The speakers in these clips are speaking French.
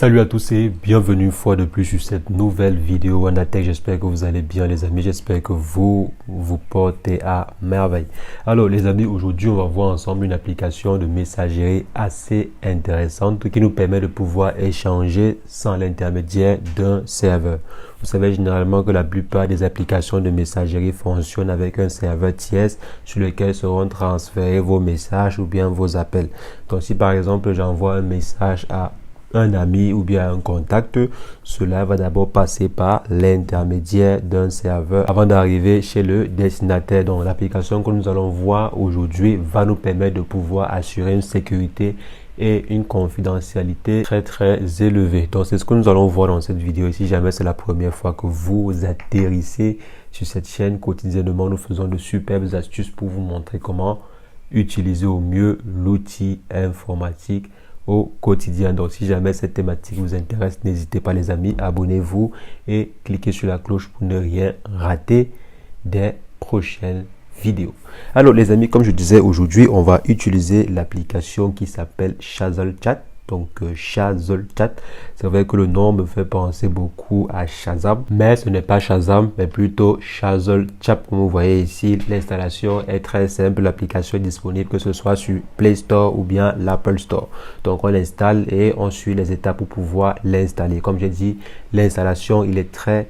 Salut à tous et bienvenue une fois de plus sur cette nouvelle vidéo Anatech. J'espère que vous allez bien les amis, j'espère que vous portez à merveille. Alors les amis, aujourd'hui on va voir ensemble une application de messagerie assez intéressante qui nous permet de pouvoir échanger sans l'intermédiaire d'un serveur. Vous savez généralement que la plupart des applications de messagerie fonctionnent avec un serveur tierce sur lequel seront transférés vos messages ou bien vos appels. Donc si par exemple j'envoie un message à un ami ou bien un contact, cela va d'abord passer par l'intermédiaire d'un serveur avant d'arriver chez le destinataire. Donc l'application que nous allons voir aujourd'hui va nous permettre de pouvoir assurer une sécurité et une confidentialité très élevée. Donc c'est ce que nous allons voir dans cette vidéo. Si jamais c'est la première fois que vous atterrissez sur cette chaîne, quotidiennement nous faisons de superbes astuces pour vous montrer comment utiliser au mieux l'outil informatique au quotidien. Donc si jamais cette thématique vous intéresse, n'hésitez pas les amis, abonnez-vous et cliquez sur la cloche pour ne rien rater des prochaines vidéos. Alors les amis, comme je disais, aujourd'hui on va utiliser l'application qui s'appelle Shazzle Chat. Donc Shazzle Chat, c'est vrai que le nom me fait penser beaucoup à Shazam, mais ce n'est pas Shazam, mais plutôt Shazzle Chat. Comme vous voyez ici, l'installation est très simple. L'application est disponible que ce soit sur Play Store ou bien l'Apple Store. Donc on l'installe et on suit les étapes pour pouvoir l'installer. Comme j'ai dit, l'installation il est très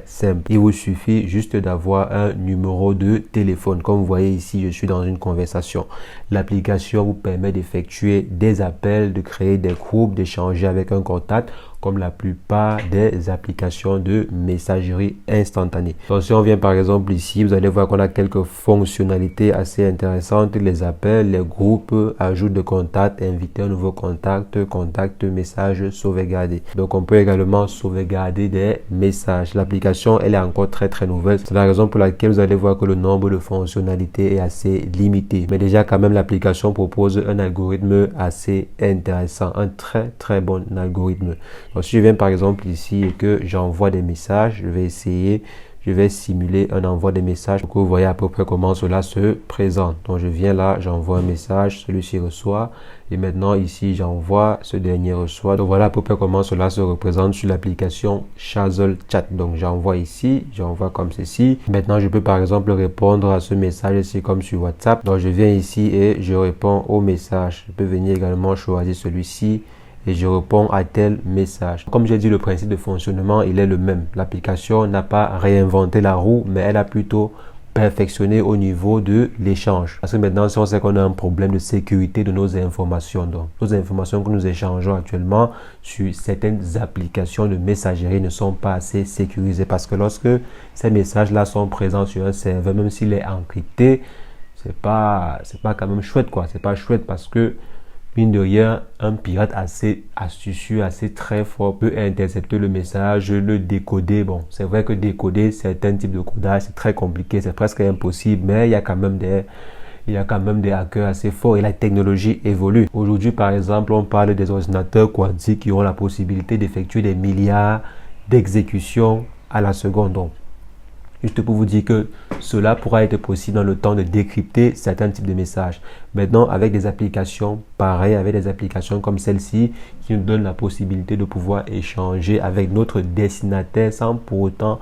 simple. Il vous suffit juste d'avoir un numéro de téléphone. Comme vous voyez ici, je suis dans une conversation. L'application vous permet d'effectuer des appels, de créer des groupes, d'échanger avec un contact, comme la plupart des applications de messagerie instantanée. Donc si on vient par exemple ici, vous allez voir qu'on a quelques fonctionnalités assez intéressantes: les appels, les groupes, ajout de contact, inviter un nouveau contact, message sauvegardé. Donc on peut également sauvegarder des messages. L'application elle est encore très très nouvelle. C'est la raison pour laquelle vous allez voir que le nombre de fonctionnalités est assez limité. Mais déjà quand même l'application propose un algorithme assez intéressant, un très bon algorithme. Donc si je viens par exemple ici et que j'envoie des messages, je vais simuler un envoi de messages pour que vous voyez à peu près comment cela se présente. Donc je viens là, j'envoie un message, celui-ci reçoit et maintenant ici j'envoie, ce dernier reçoit. Donc voilà à peu près comment cela se représente sur l'application Shazzle Chat. Donc j'envoie ici, j'envoie comme ceci. Maintenant je peux par exemple répondre à ce message ici comme sur WhatsApp. Donc je viens ici et je réponds au message. Je peux venir également choisir celui-ci et je réponds à tel message. Comme j'ai dit, le principe de fonctionnement, il est le même. L'application n'a pas réinventé la roue, mais elle a plutôt perfectionné au niveau de l'échange. Parce que maintenant, si on sait qu'on a un problème de sécurité de nos informations, donc nos informations que nous échangeons actuellement sur certaines applications de messagerie ne sont pas assez sécurisées. Parce que lorsque ces messages-là sont présents sur un serveur, même s'il est encrypté, c'est pas quand même chouette, quoi. C'est pas chouette parce que mine de rien, un pirate assez astucieux, assez très fort peut intercepter le message, le décoder. Bon, c'est vrai que décoder certains types de codage, c'est très compliqué, c'est presque impossible, mais il y a quand même des hackers assez forts et la technologie évolue. Aujourd'hui, par exemple, on parle des ordinateurs quantiques qui ont la possibilité d'effectuer des milliards d'exécutions à la seconde. Donc, juste pour vous dire que cela pourra être possible dans le temps de décrypter certains types de messages. Maintenant, avec des applications pareilles, avec des applications comme celle-ci qui nous donnent la possibilité de pouvoir échanger avec notre destinataire sans pour autant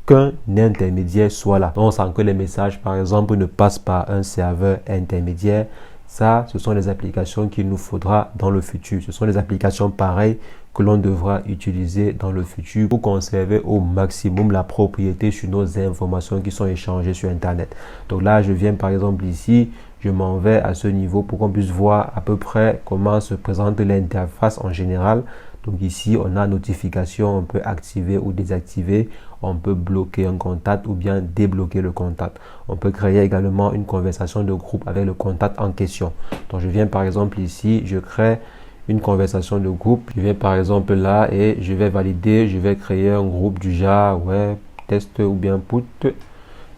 qu'un intermédiaire soit là. On sent que les messages, par exemple, ne passent par un serveur intermédiaire. Ça, ce sont les applications qu'il nous faudra dans le futur. Ce sont des applications pareilles que l'on devra utiliser dans le futur pour conserver au maximum la propriété sur nos informations qui sont échangées sur Internet. Donc là, je viens par exemple ici, je m'en vais à ce niveau pour qu'on puisse voir à peu près comment se présente l'interface en général. Donc ici, on a notification, on peut activer ou désactiver, on peut bloquer un contact ou bien débloquer le contact. On peut créer également une conversation de groupe avec le contact en question. Donc je viens par exemple ici, je crée une conversation de groupe. Je viens par exemple là et je vais valider, je vais créer un groupe du genre ouais, test ou bien put.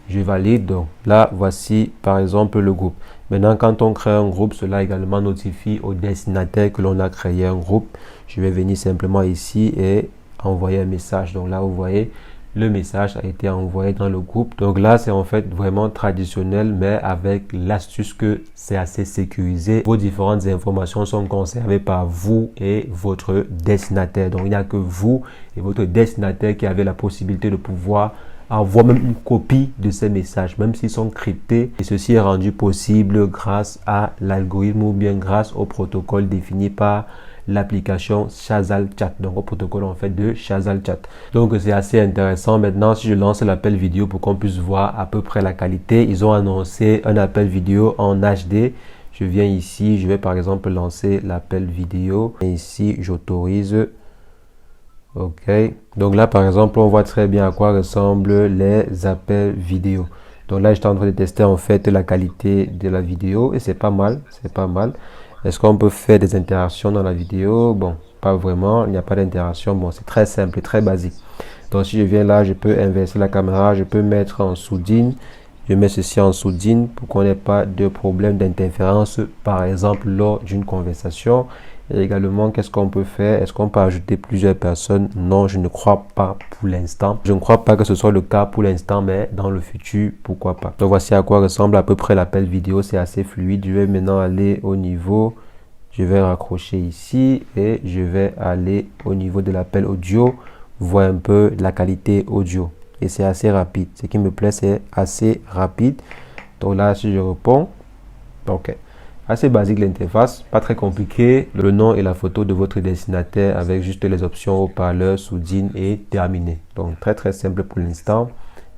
Je valide. Donc là, voici par exemple le groupe. Maintenant, quand on crée un groupe, cela également notifie au destinataire que l'on a créé un groupe. Je vais venir simplement ici et envoyer un message. Donc là, vous voyez, le message a été envoyé dans le groupe. Donc là, c'est en fait vraiment traditionnel, mais avec l'astuce que c'est assez sécurisé. Vos différentes informations sont conservées par vous et votre destinataire. Donc il n'y a que vous et votre destinataire qui avez la possibilité de pouvoir avoir même une copie de ces messages, même s'ils sont cryptés. Et ceci est rendu possible grâce à l'algorithme ou bien grâce au protocole défini par l'application Chazal Chat, donc au protocole en fait de Chazal Chat. Donc c'est assez intéressant. Maintenant, si je lance l'appel vidéo pour qu'on puisse voir à peu près la qualité, ils ont annoncé un appel vidéo en HD. Je viens ici, je vais par exemple lancer l'appel vidéo. Et ici, j'autorise. Ok, donc là par exemple on voit très bien à quoi ressemblent les appels vidéo. Donc là j'étais en train de tester en fait la qualité de la vidéo et c'est pas mal, c'est pas mal. Est-ce qu'on peut faire des interactions dans la vidéo? Bon, pas vraiment, il n'y a pas d'interaction. Bon, c'est très simple, très basique. Donc si je viens là, je peux inverser la caméra, je peux mettre en sourdine. Je mets ceci en sourdine pour qu'on n'ait pas de problème d'interférence, par exemple lors d'une conversation. Et également, qu'est-ce qu'on peut faire? Est-ce qu'on peut ajouter plusieurs personnes? Non, je ne crois pas pour l'instant. Je ne crois pas que ce soit le cas pour l'instant, mais dans le futur, pourquoi pas. Donc voici à quoi ressemble à peu près l'appel vidéo. C'est assez fluide. Je vais maintenant aller au niveau. Je vais raccrocher ici et je vais aller au niveau de l'appel audio. Voir un peu la qualité audio. Et c'est assez rapide. Ce qui me plaît, c'est assez rapide. Donc là, si je réponds, ok. Assez basique l'interface, pas très compliqué. Le nom et la photo de votre destinataire avec juste les options haut-parleur, sourdine et terminé. Donc très simple pour l'instant,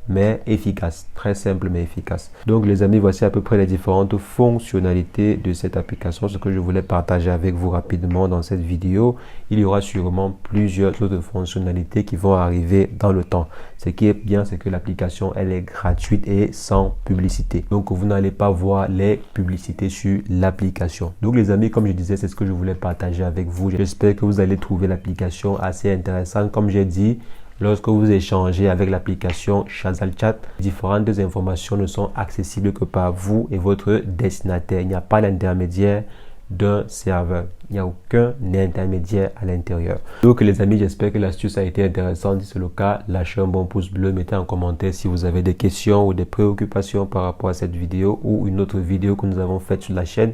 mais efficace. Très simple mais efficace. Donc les amis, voici à peu près les différentes fonctionnalités de cette application. Ce que je voulais partager avec vous rapidement dans cette vidéo. Il y aura sûrement plusieurs autres fonctionnalités qui vont arriver dans le temps. Ce qui est bien, c'est que l'application, elle est gratuite et sans publicité. Donc vous n'allez pas voir les publicités sur l'application. Donc les amis, comme je disais, c'est ce que je voulais partager avec vous. J'espère que vous allez trouver l'application assez intéressante. Comme j'ai dit, lorsque vous échangez avec l'application Chazal Chat, différentes informations ne sont accessibles que par vous et votre destinataire. Il n'y a pas d'intermédiaire d'un serveur. Il n'y a aucun intermédiaire à l'intérieur. Donc les amis, j'espère que l'astuce a été intéressante. Si c'est le cas, lâchez un bon pouce bleu, mettez en commentaire si vous avez des questions ou des préoccupations par rapport à cette vidéo ou une autre vidéo que nous avons faite sur la chaîne.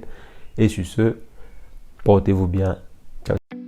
Et sur ce, portez-vous bien. Ciao.